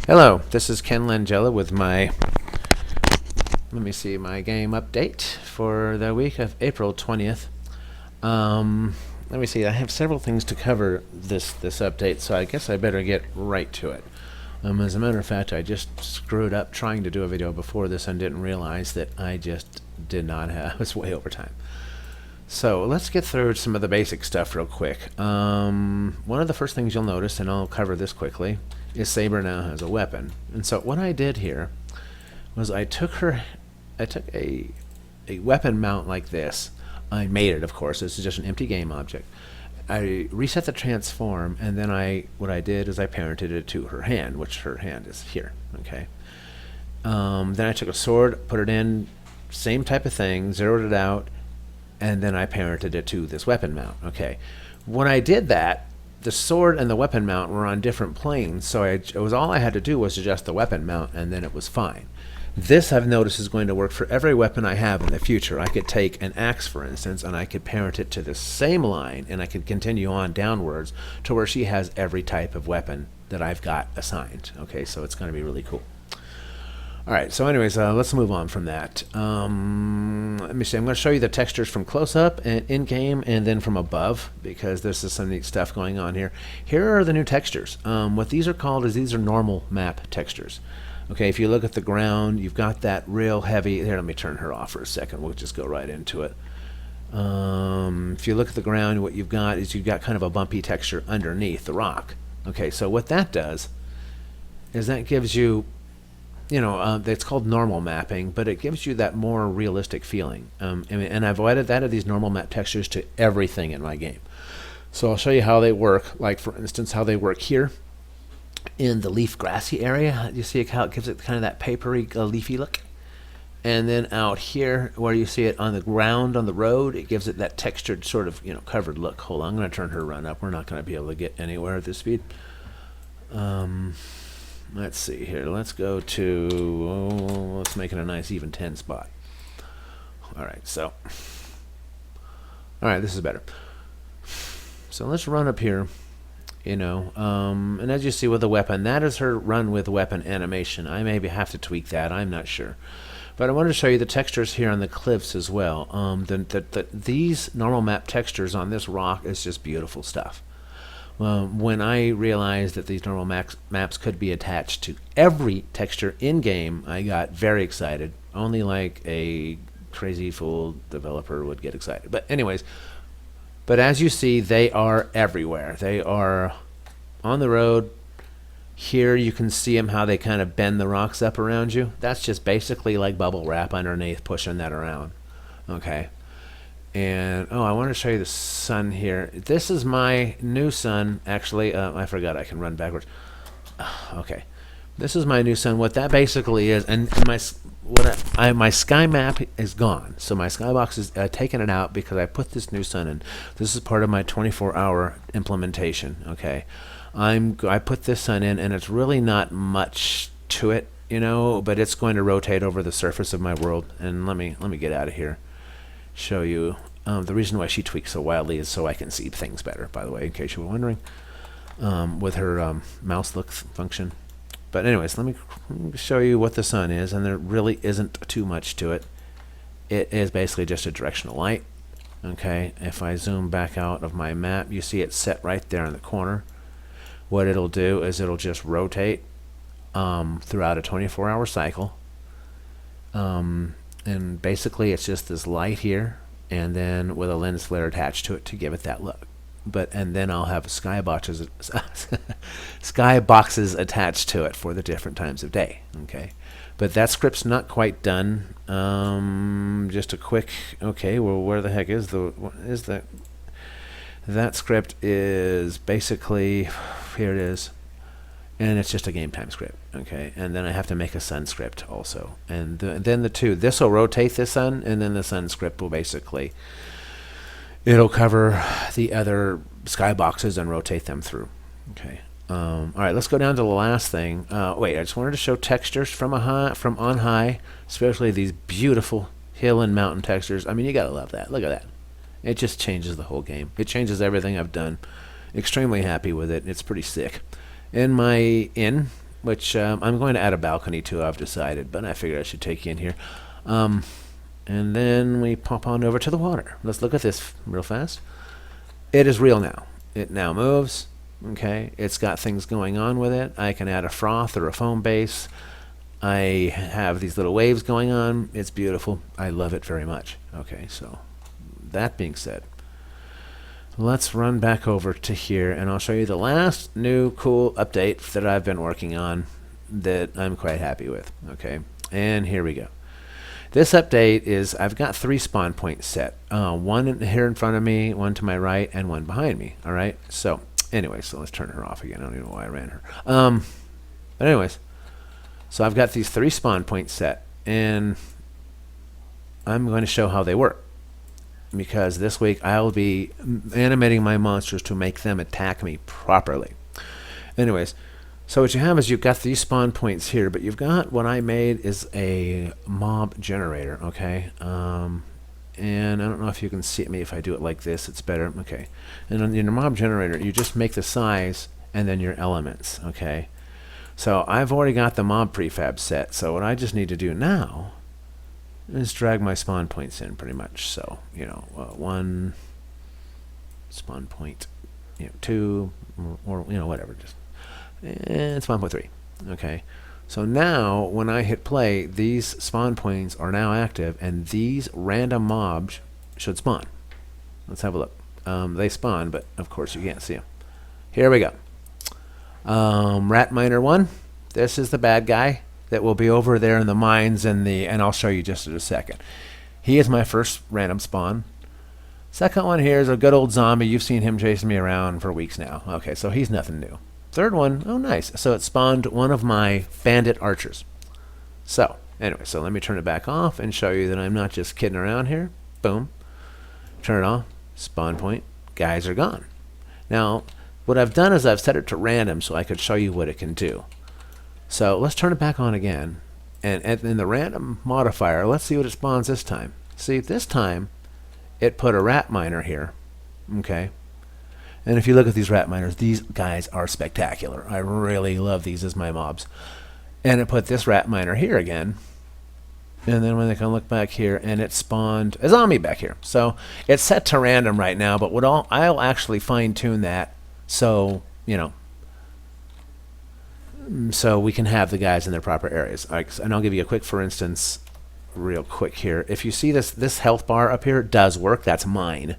Hello, this is Ken Langella with my my game update for the week of April 20th. Let me see, I have several things to cover this update, so I guess I better get right to it. As a matter of fact, I just screwed up trying to do a video before this and didn't realize that I just did not have, I was way over time. So let's get through some of the basic stuff real quick. One of the first things you'll notice, and I'll cover this quickly, is Saber now has a weapon. And so what I did here was I took a weapon mount like this. I made it, of course. This is just an empty game object. I reset the transform, and then what I did is I parented it to her hand, which her hand is here. Okay. Then I took a sword, put it in, same type of thing, zeroed it out, and then I parented it to this weapon mount. Okay. When I did that, the sword and the weapon mount were on different planes, so all I had to do was adjust the weapon mount, and then it was fine. This, I've noticed, is going to work for every weapon I have in the future. I could take an axe, for instance, and I could parent it to the same line, and I could continue on downwards to where she has every type of weapon that I've got assigned. Okay, so it's going to be really cool. All right, so anyways, let's move on from that. Let me see. I'm going to show you the textures from close-up and in-game and then from above, because this is some neat stuff going on here. Here are the new textures. What these are called is these are normal map textures. Okay, if you look at the ground, you've got that real heavy... Here, let me turn her off for a second. We'll just go right into it. If you look at the ground, what you've got is you've got kind of a bumpy texture underneath the rock. Okay, so what that does is that gives you... it's called normal mapping, but it gives you that more realistic feeling. And I've added these normal map textures to everything in my game. So I'll show you how they work. Like, for instance, how they work here in the leaf grassy area. You see how it gives it kind of that papery, leafy look. And then out here, where you see it on the ground, on the road, it gives it that textured sort of, covered look. Hold on, I'm going to turn her run up. We're not going to be able to get anywhere at this speed. Let's see here. Let's go to, let's make it a nice even 10 spot. All right, so, all right, this is better. So let's run up here, and as you see with the weapon, that is her run with weapon animation. I maybe have to tweak that. I'm not sure. But I wanted to show you the textures here on the cliffs as well. These normal map textures on this rock is just beautiful stuff. When I realized that these normal maps could be attached to every texture in-game, I got very excited. Only like a crazy fool developer would get excited. But anyways, but as you see, they are everywhere. They are on the road. Here you can see them, how they kind of bend the rocks up around you. That's just basically like bubble wrap underneath, pushing that around. Okay. And, I want to show you the sun here. This is my new sun, actually. I forgot I can run backwards. Okay. This is my new sun. What that basically is, and my sky map is gone. So my skybox is taking it out because I put this new sun in. This is part of my 24-hour implementation, okay? I put this sun in, and it's really not much to it, but it's going to rotate over the surface of my world. And let me get out of here. Show you the reason why she tweaks so wildly is so I can see things better, by the way, in case you were wondering, with her mouse look function. But anyways, let me show you what the sun is, and there really isn't too much to it. It is basically just a directional light. Okay, if I zoom back out of my map, you see it set right there in the corner. What it'll do is it'll just rotate throughout a 24-hour cycle. And basically it's just this light here, and then with a lens flare attached to it to give it that look. And then I'll have skyboxes attached to it for the different times of day. Okay, but that script's not quite done. Just a quick. Okay, well, where the heck is that script is basically, here it is. And it's just a game time script, okay? And then I have to make a sun script also. And then this will rotate the sun, and then the sun script will basically, it'll cover the other skyboxes and rotate them through, okay? All right, let's go down to the last thing. Wait, I just wanted to show textures from on high, especially these beautiful hill and mountain textures. I mean, you gotta love that. Look at that. It just changes the whole game. It changes everything I've done. Extremely happy with it. It's pretty sick. In my inn, which I'm going to add a balcony to, I've decided, but I figured I should take you in here. And then we pop on over to the water. Let's look at this real fast. It is real now. It now moves. Okay, it's got things going on with it. I can add a froth or a foam base. I have these little waves going on. It's beautiful. I love it very much. Okay, so that being said, let's run back over to here, and I'll show you the last new cool update that I've been working on that I'm quite happy with. Okay, and here we go. This update is, I've got 3 spawn points set. One here in front of me, one to my right, and one behind me. All right, so anyway, so let's turn her off again. I don't even know why I ran her. But anyways, so I've got these 3 spawn points set, and I'm going to show how they work. Because this week I'll be animating my monsters to make them attack me properly. Anyways, so what you have is you've got these spawn points here, but you've got what I made is a mob generator, okay? And I don't know if you can see me if I do it like this, it's better, okay. And in your mob generator, you just make the size and then your elements, okay? So I've already got the mob prefab set, so what I just need to do now is drag my spawn points in pretty much. So, you know, 1 spawn point, you know, 2, or you know, whatever, just and spawn point 3. Okay, so now when I hit play, these spawn points are now active, and these random mobs should spawn. Let's have a look. They spawn, but of course you can't see them. Here we go. Rat Miner 1. This is the bad guy that will be over there in the mines and I'll show you just in a second. He is my first random spawn. Second one here is a good old zombie. You've seen him chasing me around for weeks now. Okay, so he's nothing new. Third one, oh nice. So it spawned one of my bandit archers. So anyway, so let me turn it back off and show you that I'm not just kidding around here. Boom. Turn it off. Spawn point. Guys are gone. Now, what I've done is I've set it to random so I could show you what it can do. So let's turn it back on again, and in the random modifier, let's see what it spawns this time. See, this time it put a rat miner here, okay? And if you look at these rat miners, these guys are spectacular. I really love these as my mobs. And it put this rat miner here again, and then when they can look back here, and it spawned a zombie back here. So it's set to random right now, but I'll actually fine-tune that so, you know, so we can have the guys in their proper areas. And I'll give you a quick, for instance, real quick here. If you see this health bar up here, does work. That's mine.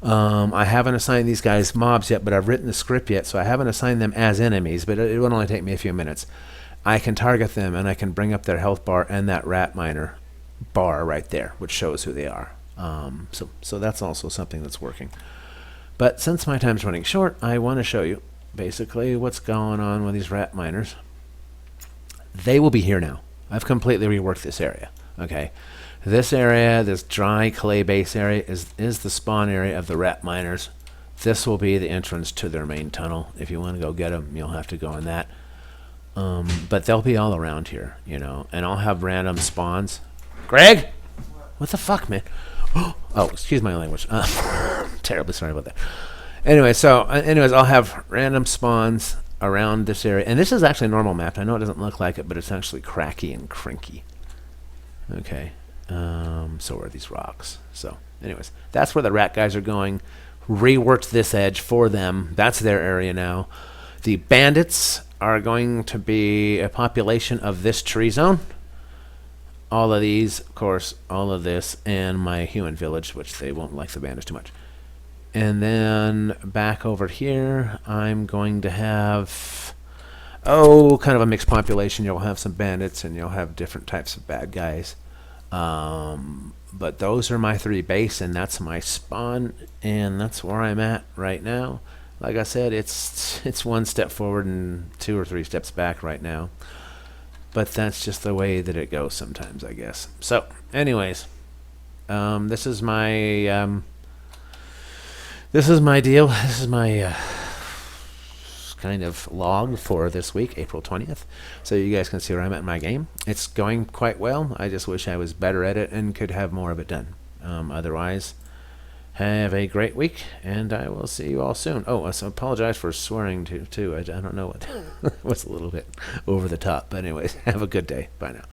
I haven't assigned these guys mobs yet, but I've written the script yet, so I haven't assigned them as enemies, but it will only take me a few minutes. I can target them, and I can bring up their health bar and that rat miner bar right there, which shows who they are. So that's also something that's working. But since my time's running short, I want to show you basically what's going on with these rat miners. They will be here now. I've completely reworked this area. Okay, this area, this dry clay base area, is the spawn area of the rat miners. This will be the entrance to their main tunnel. If you want to go get them, you'll have to go in that. But they'll be all around here, you know, and I'll have random spawns. Greg, what the fuck, man? Oh, excuse my language. Terribly sorry about that. Anyway, anyways, I'll have random spawns around this area. And this is actually a normal map. I know it doesn't look like it, but it's actually cracky and crinky. Okay. So are these rocks. So, anyways, that's where the rat guys are going. Reworked this edge for them. That's their area now. The bandits are going to be a population of this tree zone. All of these, of course, all of this, and my human village, which they won't like the bandits too much. And then back over here, I'm going to have, kind of a mixed population. You'll have some bandits, and you'll have different types of bad guys. But those are my 3 base, and that's my spawn, and that's where I'm at right now. Like I said, it's 1 step forward and 2 or 3 steps back right now. But that's just the way that it goes sometimes, I guess. So, anyways, this is my deal. This is my kind of log for this week, April 20th. So you guys can see where I'm at in my game. It's going quite well. I just wish I was better at it and could have more of it done. Otherwise, Have a great week, and I will see you all soon. Oh, I apologize for swearing too. I don't know what was a little bit over the top, but anyways, have a good day. Bye now.